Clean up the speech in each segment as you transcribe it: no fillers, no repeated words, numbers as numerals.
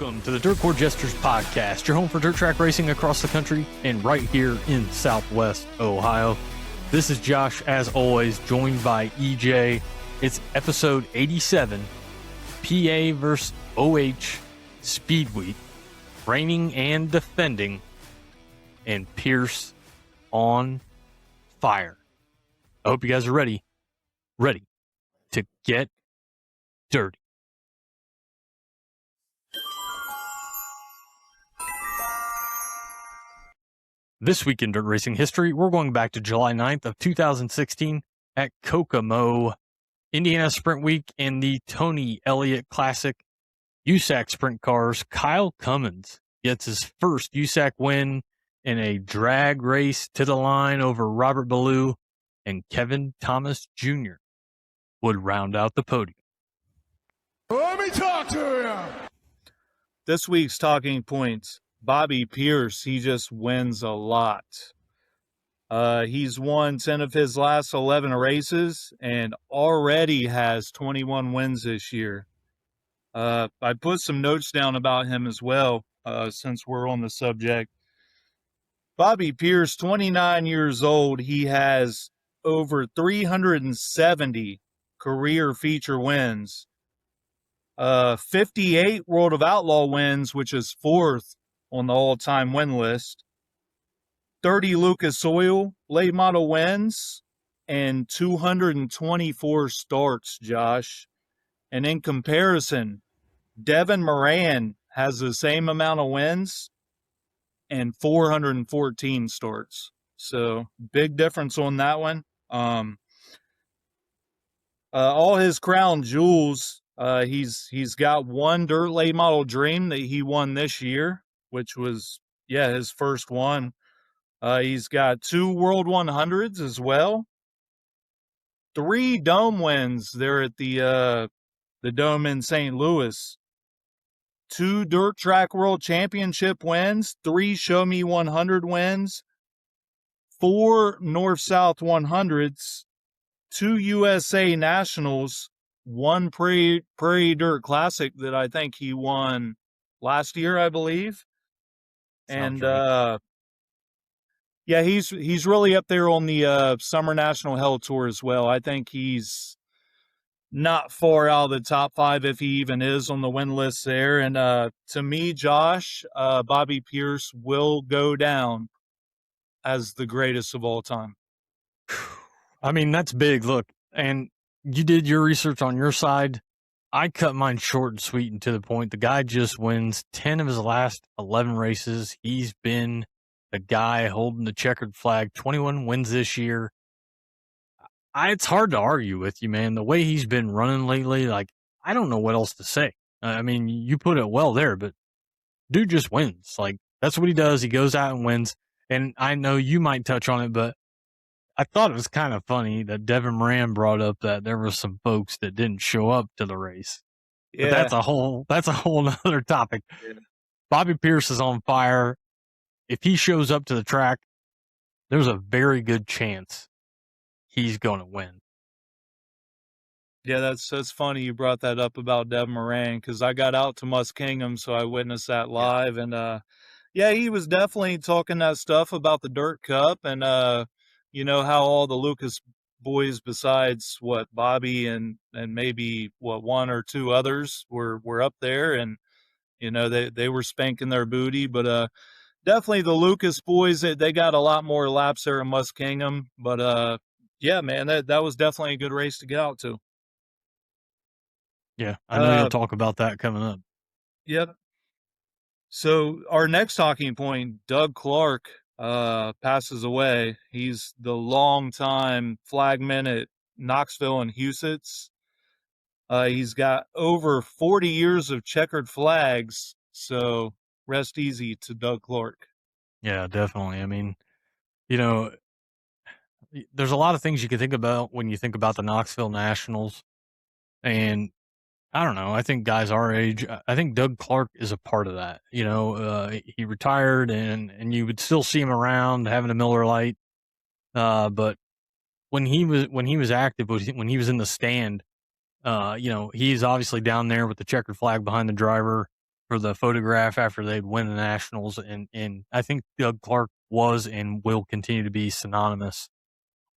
Welcome to the Dirt Court Jesters podcast, your home for dirt track racing across the country and right here in Southwest Ohio. This is Josh, as always, joined by EJ. It's episode 87, PA versus OH Speedweek, reigning and defending, and Pierce on fire. I hope you guys are ready to get dirty. This week in dirt racing history, we're going back to July 9th of 2016 at Kokomo, Indiana Sprint Week, and the Tony Elliott Classic USAC Sprint Cars. Kyle Cummins gets his first USAC win in a drag race to the line over Robert Ballou, and Kevin Thomas Jr. would round out the podium. Let me talk to you. This week's talking points. Bobby Pierce, he just wins a lot. He's won 10 of his last 11 races and already has 21 wins this year. I put some notes down about him as well, since we're on the subject. Bobby Pierce, 29 years old. He has over 370 career feature wins. 58 World of Outlaw wins, which is fourth on the all-time win list, 30 Lucas Oil late model wins, and 224 starts, Josh. And in comparison, Devin Moran has the same amount of wins and 414 starts. So big difference on that one. All his crown jewels, he's got one dirt late model dream that he won this year, which was, his first one. He's got 2 World 100s as well. 3 Dome wins there at the Dome in St. Louis. 2 Dirt Track World Championship wins. 3 Show Me 100 wins. 4 North-South 100s. 2 USA Nationals. 1 Prairie Dirt Classic that I think he won last year, I believe. And right. He's really up there on the Summer National Hell Tour as well. I think he's not far out of the top 5 if he even is on the win list there. And to me, Josh, Bobby Pierce will go down as the greatest of all time. I mean, that's big. Look, and you did your research on your side. I cut mine short and sweet and to the point. The guy just wins 10 of his last 11 races. He's been the guy holding the checkered flag, 21 wins this year. It's hard to argue with you, man. The way he's been running lately, I don't know what else to say. I mean, you put it well there, but dude just wins. That's what he does. He goes out and wins. And I know you might touch on it, but I thought it was kind of funny that Devin Moran brought up that there were some folks that didn't show up to the race. Yeah. But that's a whole nother topic. Yeah. Bobby Pierce is on fire. If he shows up to the track, there's a very good chance he's going to win. Yeah, that's funny you brought that up about Devin Moran, because I got out to Muskingum, so I witnessed that live. And, he was definitely talking that stuff about the Dirt Cup and, how all the Lucas boys besides Bobby and maybe 1 or 2 others were up there, and they were spanking their booty, but definitely the Lucas boys, they got a lot more laps there in Muskingum. But man, that was definitely a good race to get out to. Yeah, I know you'll talk about that coming up. Yep. So our next talking point, Doug Clark passes away. He's the longtime flagman at Knoxville and Huset's. He's got over 40 years of checkered flags, so rest easy to Doug Clark. Yeah, definitely. I mean, there's a lot of things you can think about when you think about the Knoxville Nationals, and I don't know. I think guys our age, I think Doug Clark is a part of that. He retired and you would still see him around having a Miller Lite. But when he was active, when he was in the stand, he's obviously down there with the checkered flag behind the driver for the photograph after they'd win the Nationals, and I think Doug Clark was and will continue to be synonymous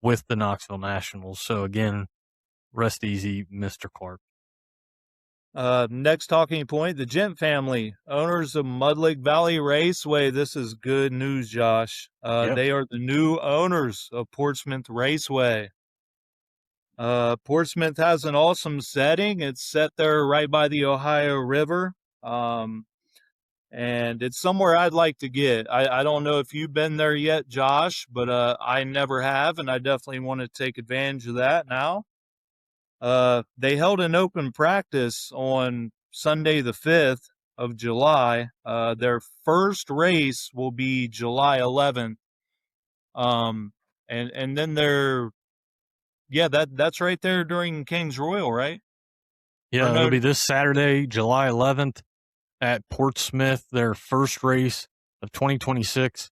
with the Knoxville Nationals. So again, rest easy, Mr. Clark. Next talking point, the Gent family, owners of Mud Lake Valley Raceway. This is good news, Josh. Yep. They are the new owners of Portsmouth Raceway. Portsmouth has an awesome setting. It's set there right by the Ohio River. And it's somewhere I'd like to get. I don't know if you've been there yet, Josh, but I never have, and I definitely want to take advantage of that now. They held an open practice on Sunday the 5th of July. Their first race will be July 11th. And then that's right there during King's Royal, right? Yeah, no- it'll be this Saturday, July 11th at Portsmouth, their first race of 2026.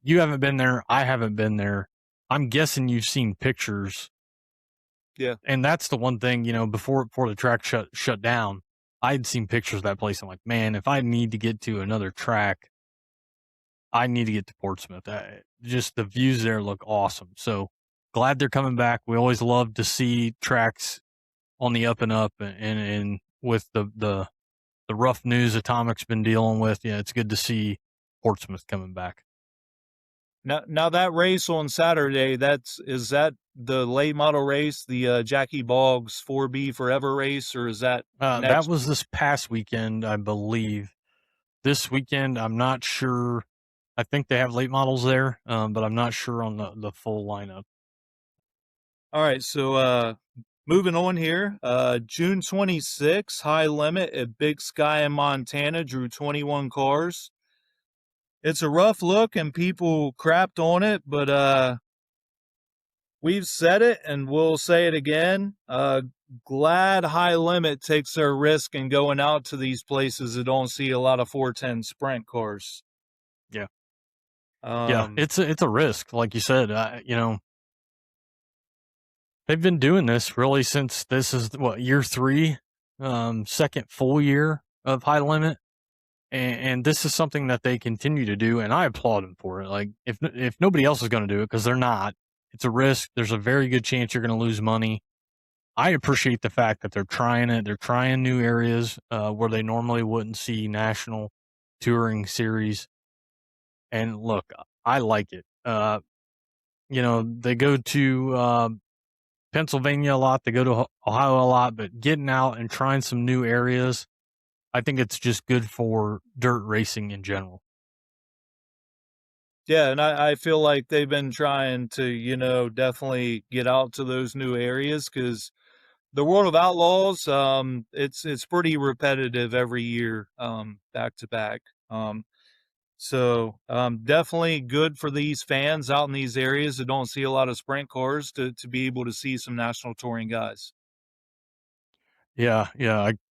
You haven't been there. I haven't been there. I'm guessing you've seen pictures. Yeah. And that's the one thing, before the track shut down, I'd seen pictures of that place. I'm like, man, if I need to get to another track, I need to get to Portsmouth. Just the views there look awesome. So glad they're coming back. We always love to see tracks on the up and up, and with the rough news Atomic's been dealing with. Yeah, it's good to see Portsmouth coming back. Now that race on Saturday, is that the late model race, the Jackie Boggs 4B Forever race, or is that that was this past weekend, I believe. This weekend, I'm not sure. I think they have late models there, but I'm not sure on the full lineup. All right, so moving on here, June 26, High Limit at Big Sky in Montana drew 21 cars. It's a rough look, and people crapped on it, but we've said it, and we'll say it again. Glad High Limit takes their risk in going out to these places that don't see a lot of 410 sprint cars. Yeah. Yeah, it's a risk, like you said. They've been doing this really since this is year 3, second full year of High Limit, and this is something that they continue to do, and I applaud them for it. Like if nobody else is going to do it, because they're not, it's a risk. There's a very good chance you're going to lose money. I appreciate the fact that they're trying it. They're trying new areas where they normally wouldn't see national touring series. And look, I like it. They go to Pennsylvania a lot. They go to Ohio a lot, but getting out and trying some new areas, I think it's just good for dirt racing in general. Yeah, and I feel like they've been trying to, definitely get out to those new areas, because the World of Outlaws, it's pretty repetitive every year, back to back. So definitely good for these fans out in these areas that don't see a lot of sprint cars to be able to see some national touring guys. Yeah,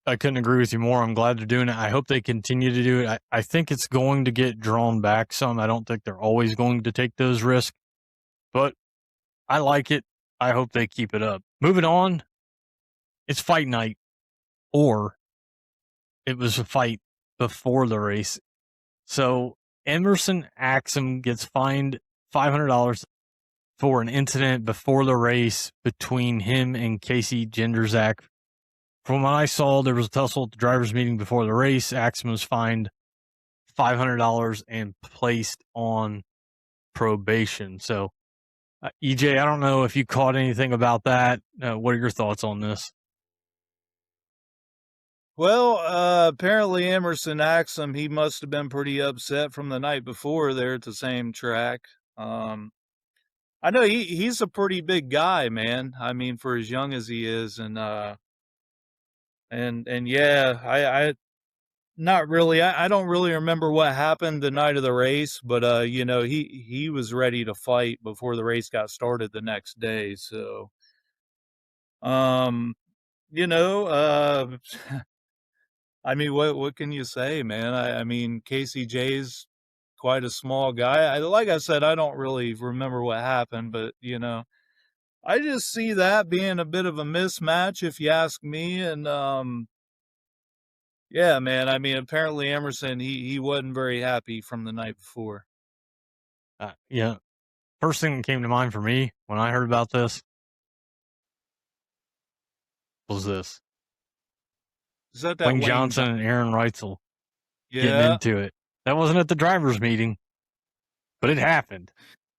I couldn't agree with you more. I'm glad they're doing it. I hope they continue to do it. I think it's going to get drawn back some. I don't think they're always going to take those risks, but I like it. I hope they keep it up. Moving on, it's fight night, or it was a fight before the race. So Emerson Axum gets fined $500 for an incident before the race between him and Casey Genderzak. From what I saw, there was a tussle at the driver's meeting before the race. Axum was fined $500 and placed on probation. So, EJ, I don't know if you caught anything about that. What are your thoughts on this? Well, apparently Emerson Axum, he must have been pretty upset from the night before there at the same track. I know he's a pretty big guy, man. I mean, for as young as he is, and yeah, I not really. I don't really remember what happened the night of the race, but he was ready to fight before the race got started the next day. So, you know, I mean, what can you say, man? I mean, Casey J's quite a small guy. Like I said, I don't really remember what happened, but I just see that being a bit of a mismatch, if you ask me. And Yeah, man. I mean, apparently Emerson, he wasn't very happy from the night before. Yeah. First thing that came to mind for me when I heard about this was this. Is that Wayne Wayne Johnson Johnson? and Aaron Reitzel getting Yeah, into it. That wasn't at the drivers' meeting, but it happened.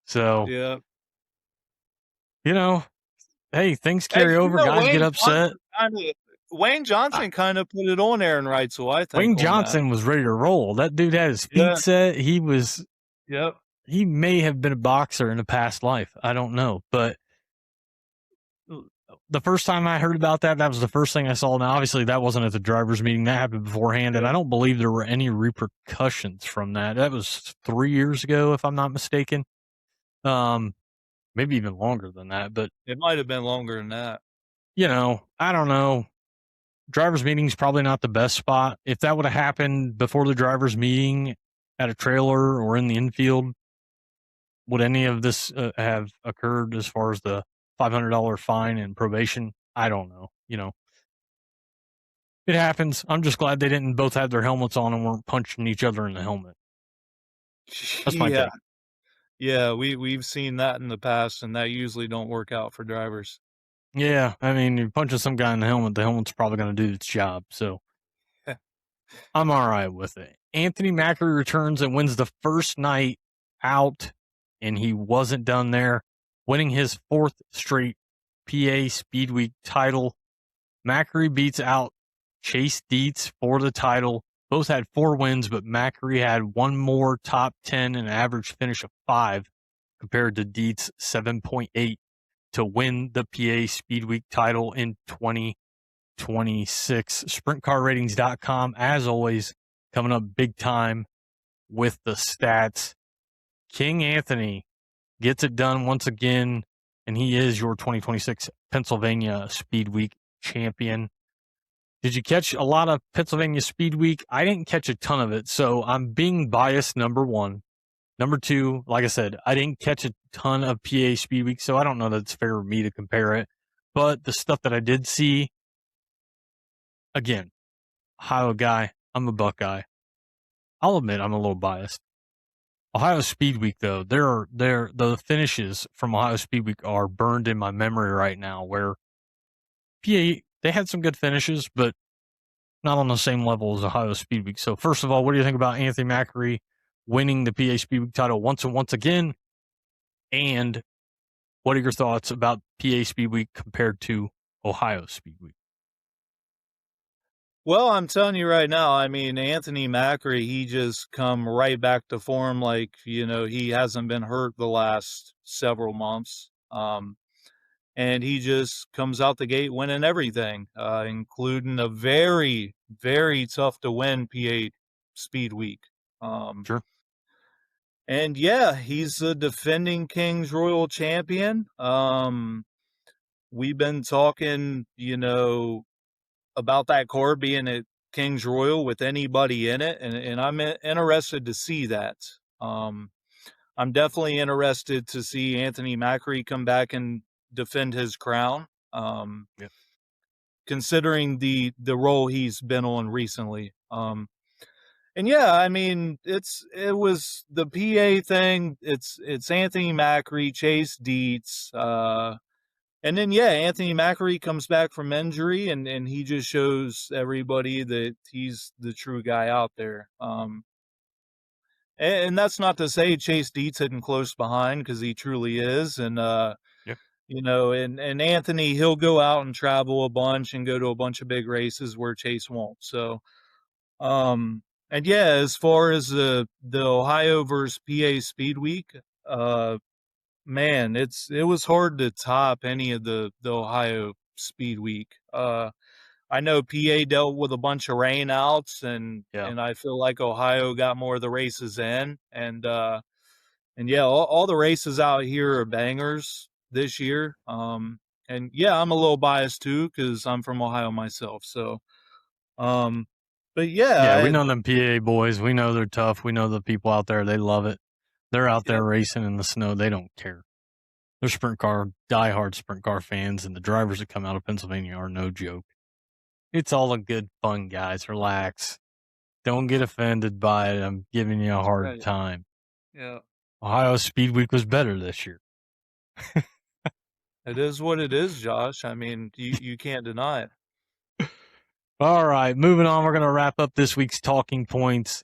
So, yeah. you know, hey, things Hey, carry over. Guys get upset. Wayne Uh, Johnson kind of put it on Aaron Reitzel, I think, Wayne on that. Johnson was ready to roll. That dude had his feet Yeah. set. Yep. He may have been a boxer in a past life. I don't know. But the first time I heard about that, that was the first thing I saw. Now, obviously, that wasn't at the drivers' meeting. That happened beforehand. And I don't believe there were any repercussions from that. That was 3 years ago, if I'm not mistaken. Maybe even longer than that. But, It might have been longer than that. I don't know. Drivers' meeting is probably not the best spot. If that would have happened before the drivers' meeting at a trailer or in the infield, would any of this have occurred as far as the $500 fine and probation? I don't know. It happens. I'm just glad they didn't both have their helmets on and weren't punching each other in the helmet. That's my Yeah. take. Yeah, we've seen that in the past, and that usually don't work out for drivers. Yeah, I mean, you're punching some guy in the helmet's probably going to do its job. So I'm all right with it. Anthony Macri returns and wins the first night out, and he wasn't done there, winning his 4th straight PA Speedweek title. Macri beats out Chase Dietz for the title. Both had 4 wins, but Macri had one more top 10 and an average finish of 5 compared to Dietz 7.8 to win the PA Speedweek title in 2026. SprintCarRatings.com, as always, coming up big time with the stats. King Anthony gets it done once again, and he is your 2026 Pennsylvania Speedweek champion. Did you catch a lot of Pennsylvania Speedweek? I didn't catch a ton of it, so I'm being biased, number one. Number two, like I said, I didn't catch a ton of PA Speedweek, so I don't know that it's fair for me to compare it. But the stuff that I did see, again, Ohio guy, I'm a Buckeye. I'll admit I'm a little biased. Ohio Speedweek, though, the finishes from Ohio Speedweek are burned in my memory right now, where PA, they had some good finishes, but not on the same level as Ohio Speedweek. So, first of all, what do you think about Anthony Macri winning the PA Speedweek title once again? And what are your thoughts about PA Speedweek compared to Ohio Speedweek? Well, I'm telling you right now, I mean, Anthony Macri, he just come right back to form. Like, he hasn't been hurt the last several months. And he just comes out the gate winning everything, including a very, very tough to win PA Speed Week. Sure. And yeah, he's the defending Kings Royal champion. We've been talking, about that car being at Kings Royal with anybody in it, and I'm interested to see that. I'm definitely interested to see Anthony Macri come back and defend his crown. Yep. Considering the role he's been on recently. And yeah, I mean, it was the PA thing. It's Anthony Macri, Chase Dietz, and then yeah, Anthony Macri comes back from injury, and he just shows everybody that he's the true guy out there. And that's not to say Chase Dietz isn't close behind, because he truly is, and Yep. and Anthony, he'll go out and travel a bunch and go to a bunch of big races where Chase won't. So, and yeah, as far as the Ohio versus PA Speed Week, man, it was hard to top any of the Ohio Speed Week. I know PA dealt with a bunch of rain outs, and Yeah. I feel like Ohio got more of the races in, and yeah, all the races out here are bangers this year. And yeah, I'm a little biased too, because I'm from Ohio myself. So, but Yeah, yeah, we know them PA boys. We know they're tough. We know the people out there. They love it. They're out there racing in the snow. They don't care. They're diehard sprint car fans, and the drivers that come out of Pennsylvania are no joke. It's all a good fun, guys. Relax. Don't get offended by it. I'm giving you a hard time. Yeah. Ohio Speedweek was better this year. It is what it is, Josh. I mean, you can't deny it. All right, moving on. We're going to wrap up this week's talking points.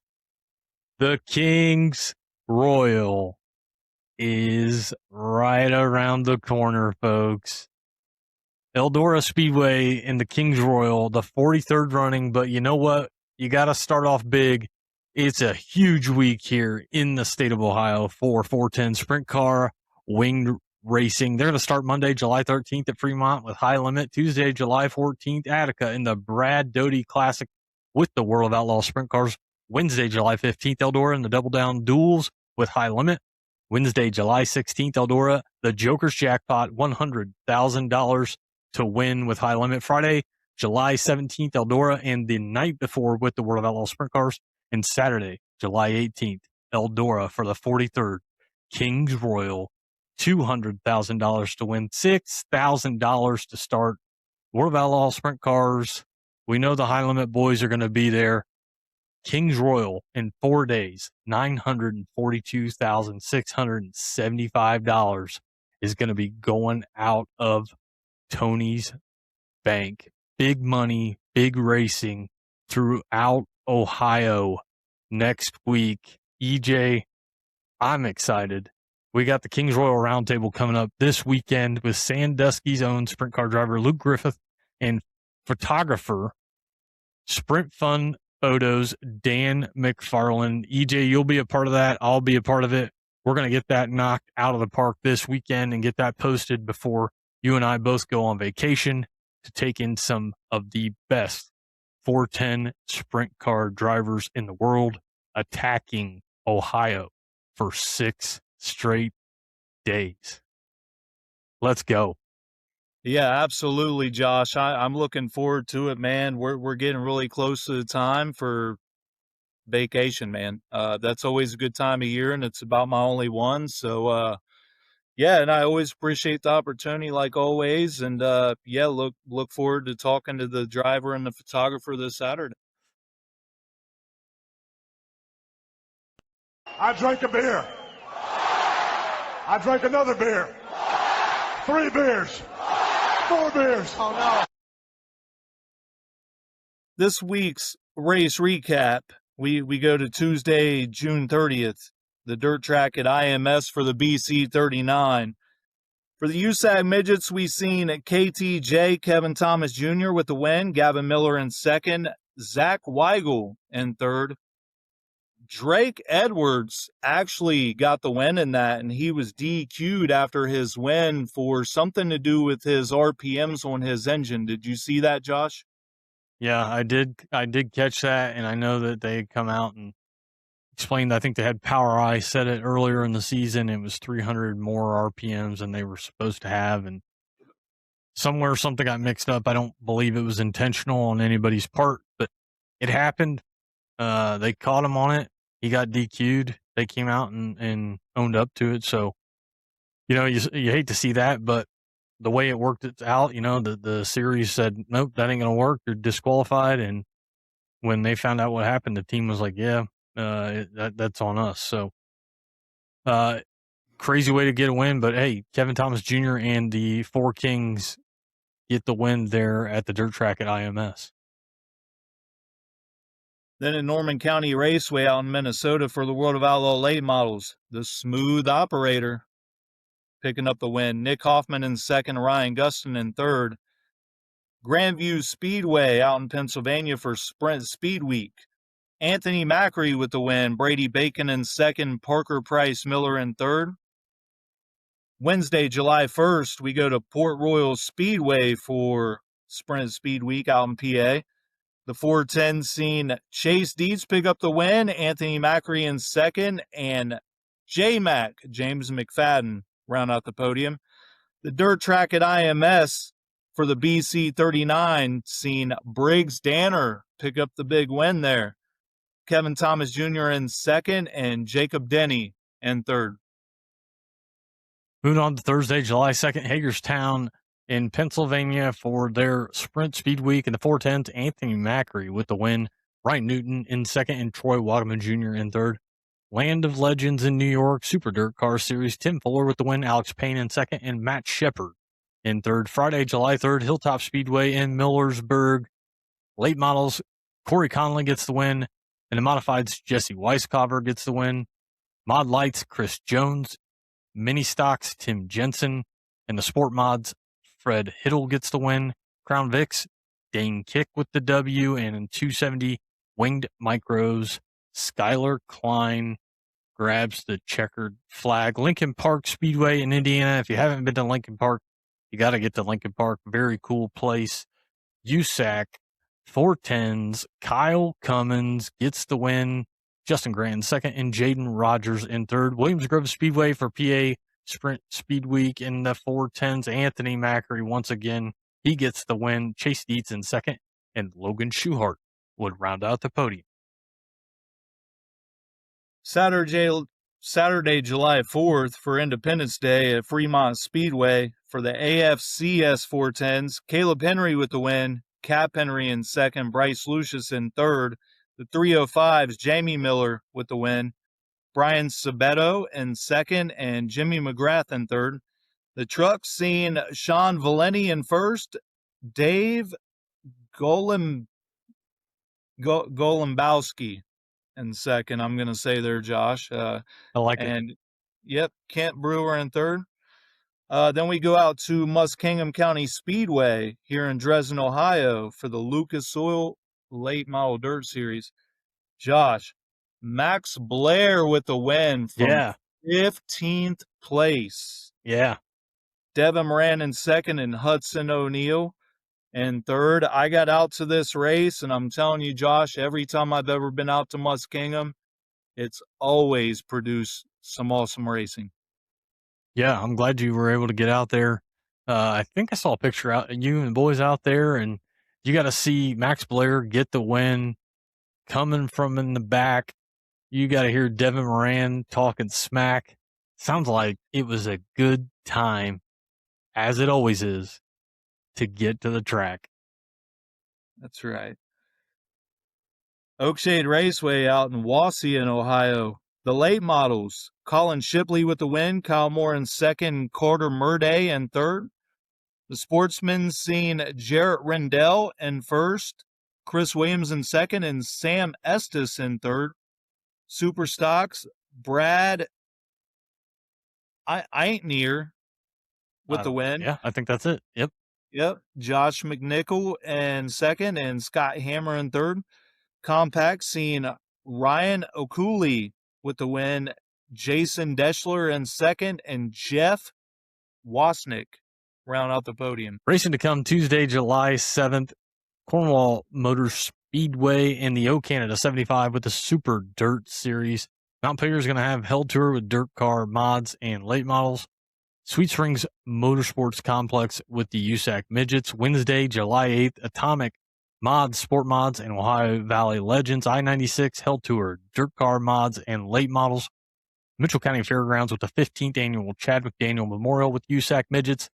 The King's Royal is right around the corner, folks. Eldora Speedway in the King's Royal, the 43rd running, but you know what? You got to start off big. It's a huge week here in the state of Ohio for 410 Sprint Car Winged Racing. They're going to start Monday, July 13th at Fremont with High Limit, Tuesday, July 14th, Attica in the Brad Doty Classic with the World of Outlaw Sprint Cars. Wednesday, July 15th, Eldora in the Double Down Duels with High Limit. Wednesday, July 16th, Eldora, the Joker's Jackpot, $100,000 to win with High Limit. Friday, July 17th, Eldora, and the night before with the World of Outlaw Sprint Cars. And Saturday, July 18th, Eldora for the 43rd King's Royal, $200,000 to win, $6,000 to start. World of Outlaw Sprint Cars. We know the High Limit boys are going to be there. King's Royal in 4 days, $942,675 is going to be going out of Tony's bank. Big money, big racing throughout Ohio next week. EJ, I'm excited. We got the King's Royal Roundtable coming up this weekend with Sandusky's own sprint car driver Luke Griffith and photographer, Sprint Fun Photos, Dan McFarland. EJ, you'll be a part of that. I'll be a part of it. We're going to get that knocked out of the park this weekend and get that posted before you and I both go on vacation to take in some of the best 410 sprint car drivers in the world attacking Ohio for 6 straight days. Let's go. Yeah, absolutely, Josh. I'm looking forward to it, man. We're getting really close to the time for vacation, man. That's always a good time of year, and it's about my only one. So, yeah, and I always appreciate the opportunity, like always. And yeah, look forward to talking to the driver and the photographer this Saturday. I drank a beer. I drank another beer. 3 beers. 4 beers. Oh, no. This week's race recap, we go to Tuesday, June 30th, the dirt track at IMS for the BC 39. For the USAC midgets, we seen KTJ, Kevin Thomas Jr. with the win, Gavin Miller in second, Zach Weigel in third. Drake Edwards actually got the win in that, and he was DQ'd after his win for something to do with his RPMs on his engine. Did you see that, Josh? Yeah, I did catch that, and I know that they had come out and explained, I think they had Power Eye said it earlier in the season, it was 300 more RPMs than they were supposed to have, and somewhere something got mixed up. I don't believe it was intentional on anybody's part, but it happened. They caught him on it. He got DQ'd. They came out and owned up to it. So, you know, you hate to see that, but the way it worked it out, you know, the series said, nope, that ain't going to work. You're disqualified. And when they found out what happened, the team was like, yeah, that's on us. So, crazy way to get a win. But hey, Kevin Thomas Jr. and the 4 Kings get the win there at the dirt track at IMS. Then in Norman County Raceway out in Minnesota for the World of Outlaw late models, the Smooth Operator picking up the win. Nick Hoffman in second, Ryan Gustin in third. Grandview Speedway out in Pennsylvania for Sprint Speedweek. Anthony Macri with the win. Brady Bacon in second, Parker Price Miller in third. Wednesday, July 1st, we go to Port Royal Speedway for Sprint Speedweek out in PA. The 410 seen Chase Deeds pick up the win, Anthony Macri in second, and J-Mac, James McFadden, round out the podium. The dirt track at IMS for the BC 39 seen Briggs Danner pick up the big win there. Kevin Thomas Jr. in second, and Jacob Denny in third. Moving on to Thursday, July 2nd, Hagerstown In Pennsylvania for their Sprint Speed Week in the 410s, Anthony Macri with the win. Ryan Newton in second and Troy Wagaman Jr. in third. Land of Legends in New York, Super Dirt Car Series, Tim Fuller with the win, Alex Payne in second, and Matt Shepard in third. Friday, July 3rd, Hilltop Speedway in Millersburg. Late models, Corey Conley gets the win, and the modifieds, Jesse Weiscover gets the win. Mod Lights, Chris Jones. Mini Stocks, Tim Jensen. And the Sport Mods, Fred Hiddle gets the win. Crown Vics, Dane Kick with the W. And in 270, Winged Micros, Skylar Klein grabs the checkered flag. Lincoln Park Speedway in Indiana. If you haven't been to Lincoln Park, you got to get to Lincoln Park. Very cool place. USAC 410s. Kyle Cummins gets the win. Justin Grant in second, and Jaden Rogers in third. Williams Grove Speedway for PA Sprint Speed Week in the 410s. Anthony Macri once again, he gets the win. Chase Dietz in second, and Logan Schuhart would round out the podium. Saturday, July 4th for Independence Day at Fremont Speedway for the AFCS 410s. Caleb Henry with the win. Cap Henry in second. Bryce Lucius in third. The 305s, Jamie Miller with the win. Brian Sabetto in second and Jimmy McGrath in third. The trucks seen Sean Valenti in first. Dave Golembowski in second, I'm going to say there, Josh. I like it. Yep, Kent Brewer in third. Then we go out to Muskingum County Speedway here in Dresden, Ohio for the Lucas Oil Late Model Dirt Series. Josh, Max Blair with the win from 15th place. Yeah. Devin Moran in second and Hudson O'Neill in third. I got out to this race, and I'm telling you, Josh, every time I've ever been out to Muskingum, it's always produced some awesome racing. Yeah, I'm glad you were able to get out there. I think I saw a picture out of you and the boys out there, and you got to see Max Blair get the win coming from in the back. You got to hear Devin Moran talking smack. Sounds like it was a good time, as it always is, to get to the track. That's right. Oakshade Raceway out in Wauseon, Ohio. The late models, Colin Shipley with the win, Kyle Moore in second, Carter Murday in third. The sportsmen seen Jarrett Rendell in first, Chris Williams in second, and Sam Estes in third. Super Stocks, Brad I ain't near with the win. Yeah, I think that's it. Yep. Josh McNichol in second and Scott Hammer in third. Compact seen Ryan Okuli with the win, Jason Deschler in second, and Jeff Wasnick round out the podium. Racing to come Tuesday, July 7th, Cornwall Motor Speedway in the O Canada 75 with the Super Dirt Series. Mount Payne is going to have Held Tour with dirt car mods and late models. Sweet Springs Motorsports Complex with the USAC Midgets. Wednesday, July 8th, Atomic Mods, Sport Mods, and Ohio Valley Legends. I-96 Held Tour, dirt car mods, and late models. Mitchell County Fairgrounds with the 15th annual Chad McDaniel Memorial with USAC Midgets.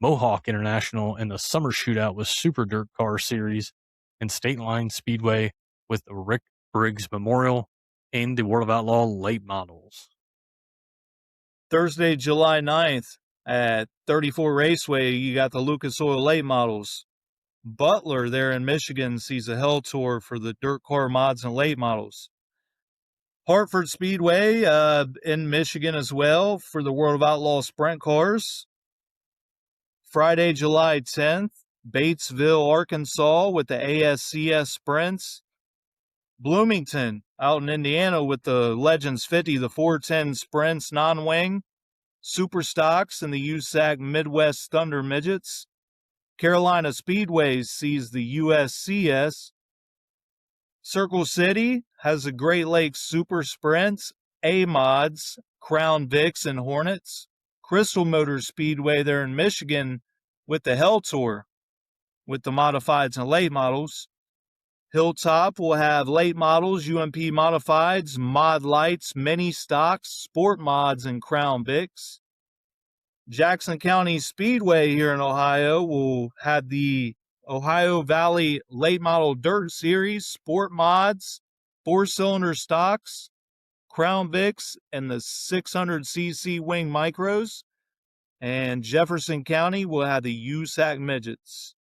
Mohawk International and the Summer Shootout with Super Dirt Car Series. And State Line Speedway with the Rick Briggs Memorial and the World of Outlaw late models. Thursday, July 9th at 34 Raceway, you got the Lucas Oil late models. Butler there in Michigan sees a Hell Tour for the dirt car mods and late models. Hartford Speedway in Michigan as well for the World of Outlaw sprint cars. Friday, July 10th, Batesville, Arkansas with the ASCS sprints. Bloomington out in Indiana with the Legends 50, the 410 sprints non-wing. Super Stocks and the USAC Midwest Thunder Midgets. Carolina Speedway sees the USCS. Circle City has the Great Lakes Super Sprints, A-Mods, Crown Vics, and Hornets. Crystal Motor Speedway there in Michigan with the Hell Tour with the modifieds and late models. Hilltop will have late models, UMP modifieds, mod lights, mini stocks, sport mods, and Crown Vics. Jackson County Speedway here in Ohio will have the Ohio Valley Late Model Dirt Series, Sport Mods, 4-cylinder stocks, Crown Vics, and the 600cc Wing Micros. And Jefferson County will have the USAC Midgets.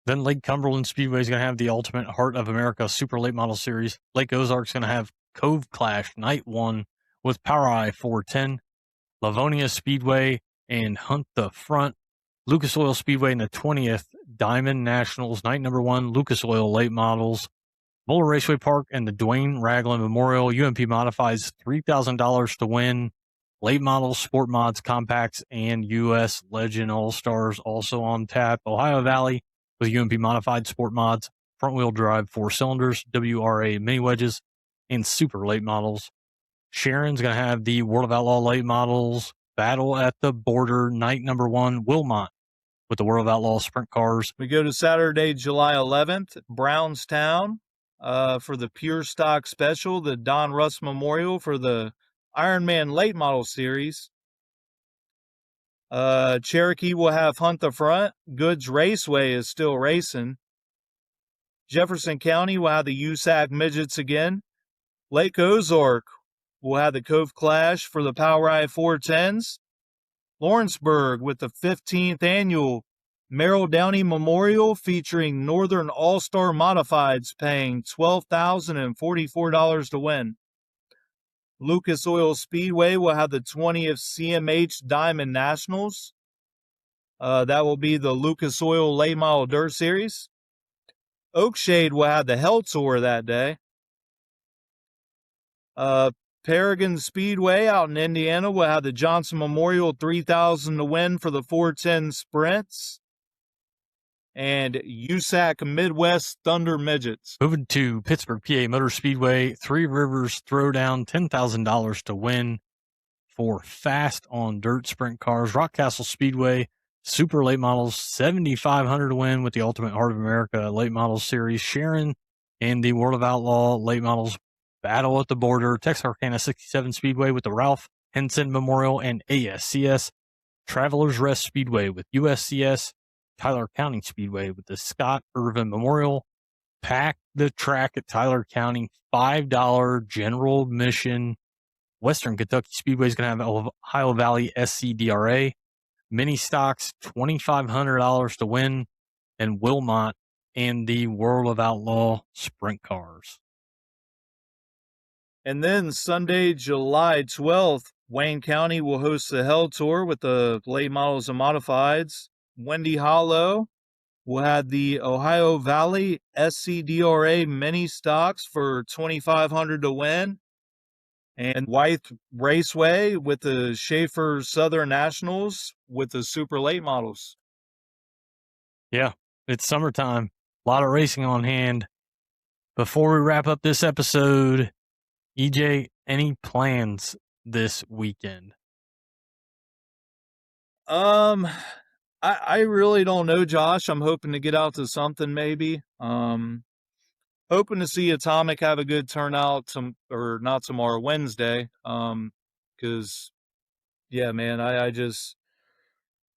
Then Lake Cumberland Speedway is going to have the Ultimate Heart of America Super Late Model Series. Lake Ozark's going to have Cove Clash Night 1 with Power Eye 410. Livonia Speedway and Hunt the Front. Lucas Oil Speedway in the 20th Diamond Nationals Night number 1 Lucas Oil Late Models. Boulder Raceway Park and the Dwayne Ragland Memorial. UMP Modifieds $3,000 to win. Late Models, Sport Mods, Compacts, and U.S. Legend All-Stars also on tap. Ohio Valley with UMP Modified Sport Mods, front-wheel drive 4 cylinders, WRA mini wedges, and super late models. Sharon's going to have the World of Outlaw late models, Battle at the Border, night number 1, Wilmot with the World of Outlaw sprint cars. We go to Saturday, July 11th, Brownstown for the Pure Stock Special, the Don Russ Memorial for the Ironman Late Model Series. Cherokee will have Hunt the Front. Goods Raceway is still racing. Jefferson County will have the USAC Midgets again. Lake Ozark will have the Cove Clash for the Power Eye 410s. Lawrenceburg with the 15th annual Merrill Downey Memorial featuring Northern All-Star Modifieds paying $12,044 to win. Lucas Oil Speedway will have the 20th CMH Diamond Nationals. That will be the Lucas Oil Late Model Dirt Series. Oakshade will have the Hell Tour that day. Paragon Speedway out in Indiana will have the Johnson Memorial 3000 to win for the 410 sprints. And USAC Midwest Thunder Midgets. Moving to Pittsburgh, PA Motor Speedway, Three Rivers Throwdown, $10,000 to win for fast on dirt sprint cars. Rockcastle Speedway, super late models, $7,500 to win with the Ultimate Heart of America late models series. Sharon and the World of Outlaw late models, Battle at the Border. Texarkana 67 Speedway with the Ralph Henson Memorial and ASCS. Travelers Rest Speedway with USCS. Tyler County Speedway with the Scott Irvin Memorial. Pack the Track at Tyler County, $5 general admission. Western Kentucky Speedway is going to have Ohio Valley SCDRA. Mini stocks, $2,500 to win. And Wilmot and the World of Outlaw sprint cars. And then Sunday, July 12th, Wayne County will host the Hell Tour with the late models and modifieds. Wendy Hollow will have the Ohio Valley SCDRA mini stocks for $2,500 to win. And Wythe Raceway with the Schaefer Southern Nationals with the super late models. Yeah, it's summertime. A lot of racing on hand. Before we wrap up this episode, EJ, any plans this weekend? I really don't know, Josh. I'm hoping to get out to something maybe. Hoping to see Atomic have a good turnout or not tomorrow, Wednesday. Cause yeah, man, I just,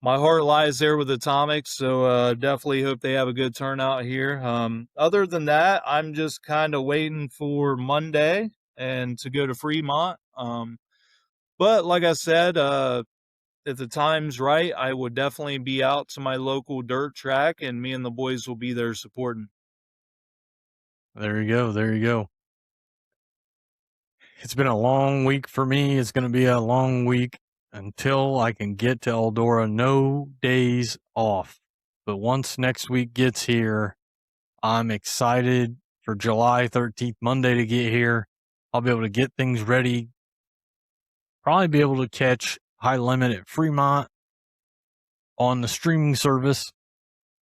my heart lies there with Atomic. So, definitely hope they have a good turnout here. Other than that, I'm just kind of waiting for Monday and to go to Fremont. But like I said, if the time's right, I would definitely be out to my local dirt track, and me and the boys will be there supporting. There you go. There you go. It's been a long week for me. It's going to be a long week until I can get to Eldora. No days off. But once next week gets here, I'm excited for July 13th, Monday to get here. I'll be able to get things ready. Probably be able to catch High Limit at Fremont on the streaming service,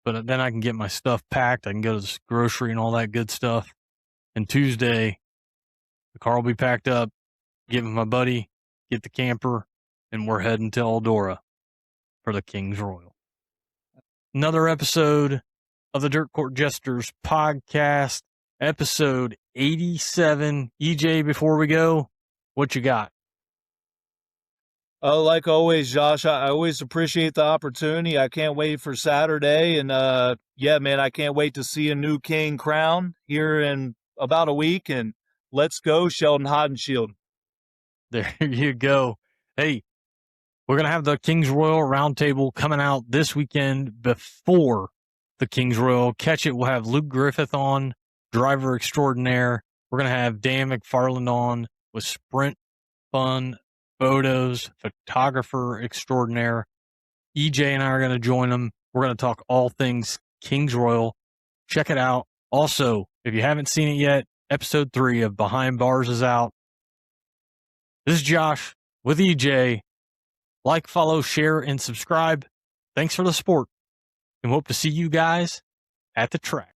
but then I can get my stuff packed. I can go to the grocery and all that good stuff. And Tuesday, the car will be packed up, get with my buddy, get the camper, and we're heading to Eldora for the King's Royal. Another episode of the Dirt Court Jesters podcast, episode 87. EJ, before we go, what you got? Like always, Josh, I always appreciate the opportunity. I can't wait for Saturday. And yeah, man, I can't wait to see a new king crown here in about a week. And let's go, Sheldon Hodenshield. There you go. Hey, we're going to have the Kings Royal Roundtable coming out this weekend before the Kings Royal. Catch it. We'll have Luke Griffith on, driver extraordinaire. We're going to have Dan McFarland on with Sprint Fun Photos, photographer extraordinaire. EJ and I are going to join them. We're going to talk all things Kings Royal. Check it out. Also, if you haven't seen it yet, episode 3 of Behind Bars is out. This is Josh with EJ. Like, follow, share, and subscribe. Thanks for the support, and hope to see you guys at the track.